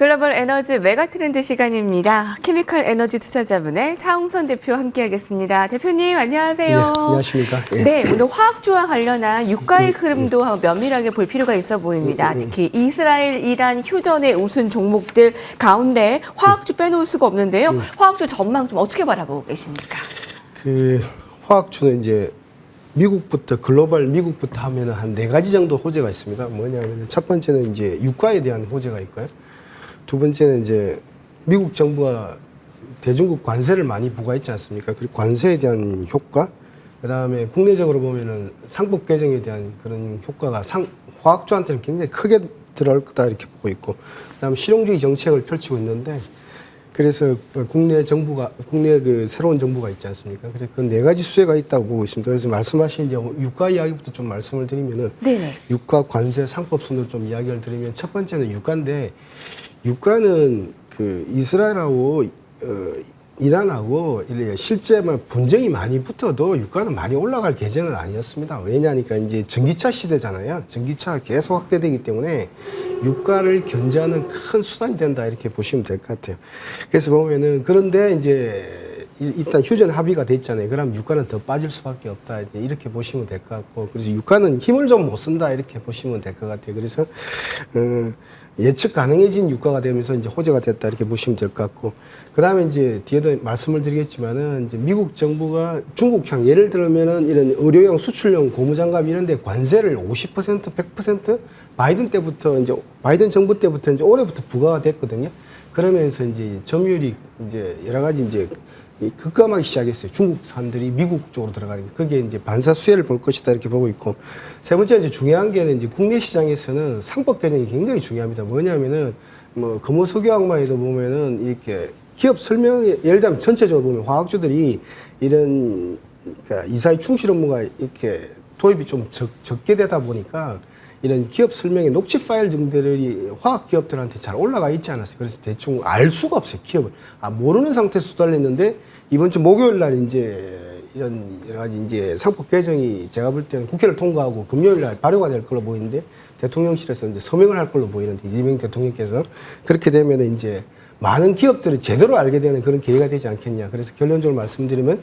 글로벌 에너지 메가트렌드 시간입니다. 케미컬 에너지 투자자분의 차홍선 대표 함께하겠습니다. 대표님 안녕하세요. 네, 안녕하십니까. 예. 네, 오늘 화학주와 관련한 유가의 흐름도 면밀하게 볼 필요가 있어 보입니다. 특히 이스라엘, 이란 휴전의 우선 종목들 가운데 화학주 빼놓을 수가 없는데요. 화학주 전망 좀 어떻게 바라보고 계십니까? 화학주는 이제 미국부터 글로벌 미국부터 하면은 한 4가지 정도 호재가 있습니다. 뭐냐면 첫 번째는 이제 유가에 대한 호재가 있고요. 두 번째는 이제 미국 정부가 대중국 관세를 많이 부과했지 않습니까? 그리고 관세에 대한 효과, 그다음에 국내적으로 보면은 상법 개정에 대한 그런 효과가 화학주한테는 굉장히 크게 들어올 거다 이렇게 보고 있고, 그다음에 실용주의 정책을 펼치고 있는데, 그래서 국내 그 새로운 정부가 있지 않습니까? 그래서 그 4가지 수혜가 있다고 보고 있습니다. 그래서 말씀하신 이제 유가 이야기부터 좀 말씀을 드리면은, 네네. 유가, 관세, 상법 순으로 좀 이야기를 드리면, 첫 번째는 유가인데, 유가는 그 이스라엘하고 이란하고 실제 분쟁이 많이 붙어도 유가는 많이 올라갈 계제는 아니었습니다. 왜냐하니까 이제 전기차 시대잖아요. 전기차가 계속 확대되기 때문에 유가를 견제하는 큰 수단이 된다 이렇게 보시면 될 것 같아요. 그래서 보면은, 그런데 이제 일단 휴전 합의가 됐잖아요. 그럼 유가는 더 빠질 수밖에 없다 이렇게 보시면 될 것 같고, 그래서 유가는 힘을 좀 못 쓴다 이렇게 보시면 될 것 같아요. 그래서 예측 가능해진 유가가 되면서 이제 호재가 됐다 이렇게 보시면 될 것 같고, 그 다음에 이제 뒤에도 말씀을 드리겠지만은, 이제 미국 정부가 중국향, 예를 들면은 이런 의료용, 수출용 고무장갑 이런 데 관세를 50%, 100% 바이든 정부 때부터 이제 올해부터 부과가 됐거든요. 그러면서 이제 점유율이 이제 여러 가지 이제 급감하기 시작했어요. 중국 사람들이 미국 쪽으로 들어가는 게. 그게 이제 반사 수혜를 볼 것이다 이렇게 보고 있고, 세 번째 이제 중요한 게 이제 국내 시장에서는 상법 개정이 굉장히 중요합니다. 뭐냐면은 금호석유학마에도 보면은 이렇게 기업 설명에, 예를 들면 전체적으로 보면 화학주들이 이런 그러니까 이사회 충실 업무가 이렇게 도입이 좀 적게 되다 보니까 이런 기업 설명의 녹취 파일 등들이 화학 기업들한테 잘 올라가 있지 않았어요. 그래서 대충 알 수가 없어요, 기업을. 모르는 상태에서 수달냈는데, 이번 주 목요일 날 이제 이런 여러 가지 이제 상법 개정이 제가 볼 때는 국회를 통과하고 금요일 날 발효가 될 걸로 보이는데, 대통령실에서 이제 서명을 할 걸로 보이는데, 이재명 대통령께서 그렇게 되면 이제 많은 기업들이 제대로 알게 되는 그런 기회가 되지 않겠냐. 그래서 결론적으로 말씀드리면,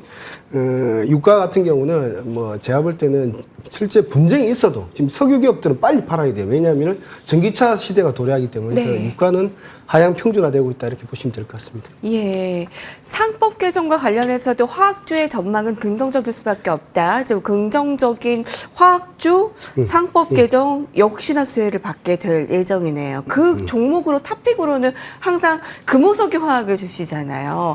유가 같은 경우는 제가 볼 때는 실제 분쟁이 있어도 지금 석유 기업들은 빨리 팔아야 돼요. 왜냐하면 전기차 시대가 도래하기 때문에. 네. 유가는 하향 평준화되고 있다 이렇게 보시면 될 것 같습니다. 예, 상법 개정과 관련해서도 화학주의 전망은 긍정적일 수밖에 없다. 좀 긍정적인 화학주 상법 개정 역시나 수혜를 받게 될 예정이네요. 그 종목으로 탑픽으로는 항상 금호석유 화학을 주시잖아요.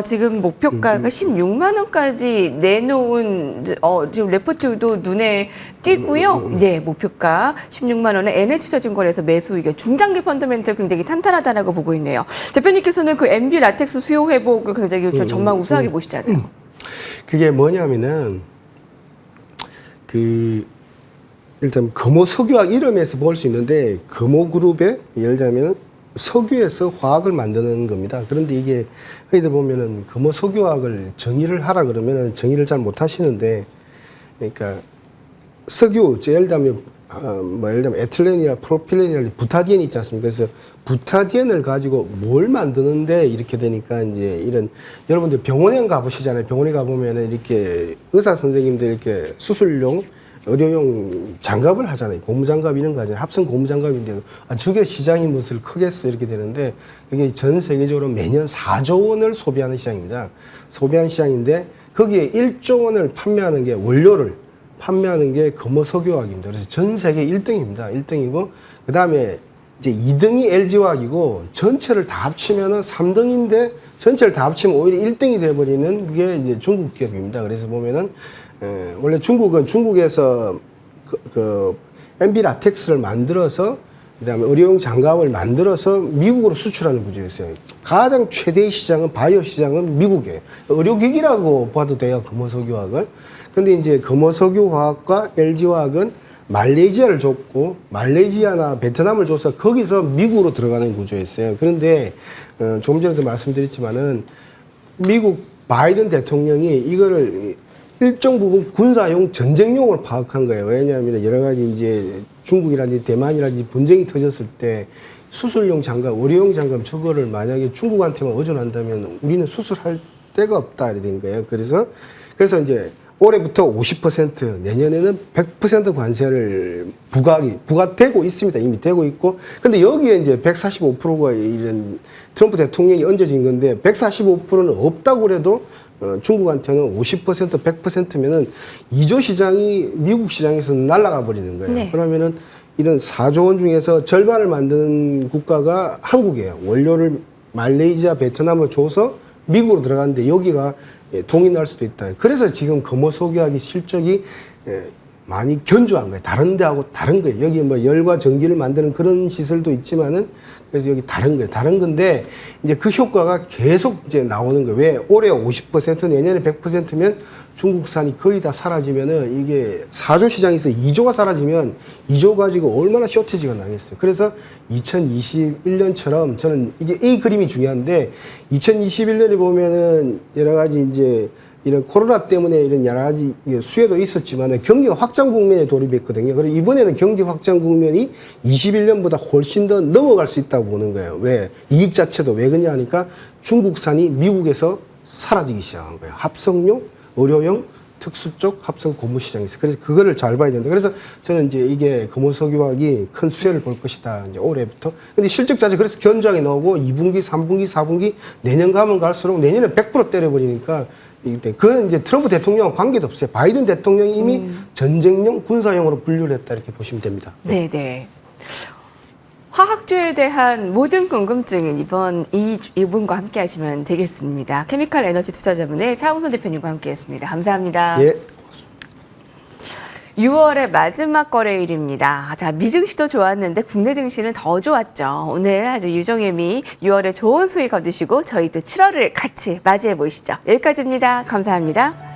지금 목표가가 16만 원까지 내놓은 지금 레포트도 눈에 띄고요. 네, 목표가 16만 원에 NH투자증권에서 매수 이게 중장기 펀더멘털 굉장히 탄탄하다라고 보고 있네요. 대표님께서는 그 MB 라텍스 수요 회복을 굉장히 좀 전망 우수하게 보시잖아요. 그게 뭐냐면은 일단 금호석유학 이름에서 볼 수 있는데, 금호그룹의 예를 들면 석유에서 화학을 만드는 겁니다. 그런데 이게 저희들 보면은 금호석유학을 정의를 하라 그러면은 정의를 잘 못 하시는데, 그러니까 석유, 예를 들면 에틸렌이나 프로필렌이나 부타디엔이 있지 않습니까? 그래서 부타디엔을 가지고 뭘 만드는데 이렇게 되니까 이제 이런, 여러분들 병원에 가보시잖아요. 병원에 가보면은 이렇게 의사 선생님들 이렇게 수술용, 의료용 장갑을 하잖아요. 고무장갑 이런 거 하잖아요. 합성 고무장갑인데, 저게 시장이 무엇을 크겠어 이렇게 되는데, 그게 전 세계적으로 매년 4조 원을 소비하는 시장입니다. 소비하는 시장인데, 거기에 1조 원을 판매하는 게, 원료를 판매하는 게 금호석유화학입니다. 그래서 전 세계 1등입니다. 1등이고, 그 다음에 이제 2등이 LG화학이고, 전체를 다 합치면은 3등인데, 전체를 다 합치면 오히려 1등이 돼버리는 게 이제 중국 기업입니다. 그래서 보면은, 원래 중국에서 MB 라텍스를 만들어서, 그 다음에 의료용 장갑을 만들어서 미국으로 수출하는 구조였어요. 가장 최대의 시장은, 바이오 시장은 미국이에요. 의료기기라고 봐도 돼요, 금호석유화학을. 근데 이제 금호석유화학과 LG화학은 말레이시아를 줬고, 말레이시아나 베트남을 줘서 거기서 미국으로 들어가는 구조였어요. 그런데, 조금 전에도 말씀드렸지만은, 미국 바이든 대통령이 이거를 일정 부분 군사용, 전쟁용으로 파악한 거예요. 왜냐하면 여러 가지 이제 중국이라든지 대만이라든지 분쟁이 터졌을 때 수술용 장갑, 의료용 장갑 저거를 만약에 중국한테만 의존한다면 우리는 수술할 데가 없다 이런 거예요. 그래서 이제 올해부터 50%, 내년에는 100% 관세를 부과되고 있습니다. 이미 되고 있고. 근데 여기에 이제 145%가 이런 트럼프 대통령이 얹어진 건데 145%는 없다고 해도 중국한테는 50%, 100%면은 2조 시장이 미국 시장에서 날아가 버리는 거예요. 네. 그러면은 이런 4조 원 중에서 절반을 만드는 국가가 한국이에요. 원료를 말레이시아, 베트남으로 줘서 미국으로 들어가는데 여기가 동의할 수도 있다. 그래서 지금 금호석유화기 실적이 많이 견조한 거예요. 다른 데하고 다른 거예요. 여기 뭐 열과 전기를 만드는 그런 시설도 있지만은 그래서 여기 다른 거예요. 다른 건데 이제 그 효과가 계속 이제 나오는 거예요. 왜 올해 50% 내년에 100%면 중국산이 거의 다 사라지면은 이게 4조 시장에서 2조가 사라지면 2조 가지고 얼마나 쇼티지가 나겠어요. 그래서 2021년처럼 저는 이게 이 그림이 중요한데 2021년에 보면은 여러 가지 이제 이런 코로나 때문에 이런 여러 가지 수혜도 있었지만 경기가 확장 국면에 돌입했거든요. 그리고 이번에는 경기 확장 국면이 21년보다 훨씬 더 넘어갈 수 있다고 보는 거예요. 왜? 이익 자체도 왜 그러냐 하니까 중국산이 미국에서 사라지기 시작한 거예요. 합성용, 의료용, 특수 쪽 합성 고무 시장에서. 그래서 그거를 잘 봐야 된다. 그래서 저는 이제 이게 금호석유화학이 큰 수혜를 볼 것이다. 이제 올해부터. 근데 실적 자체 그래서 견조하게 나오고 2분기, 3분기, 4분기 내년 가면 갈수록 내년에 100% 때려버리니까 그건 이제 트럼프 대통령과 관계도 없어요. 바이든 대통령이 이미 전쟁용, 군사용으로 분류를 했다 이렇게 보시면 됩니다. 네네. 화학주에 대한 모든 궁금증은 이분과 함께 하시면 되겠습니다. 케미칼 에너지 투자자분의 차홍선 대표님과 함께 했습니다. 감사합니다. 예. 6월의 마지막 거래일입니다. 자, 미증시도 좋았는데 국내 증시는 더 좋았죠. 오늘 아주 유종혜미 6월에 좋은 수익 거두시고 저희도 7월을 같이 맞이해 보시죠. 여기까지입니다. 감사합니다.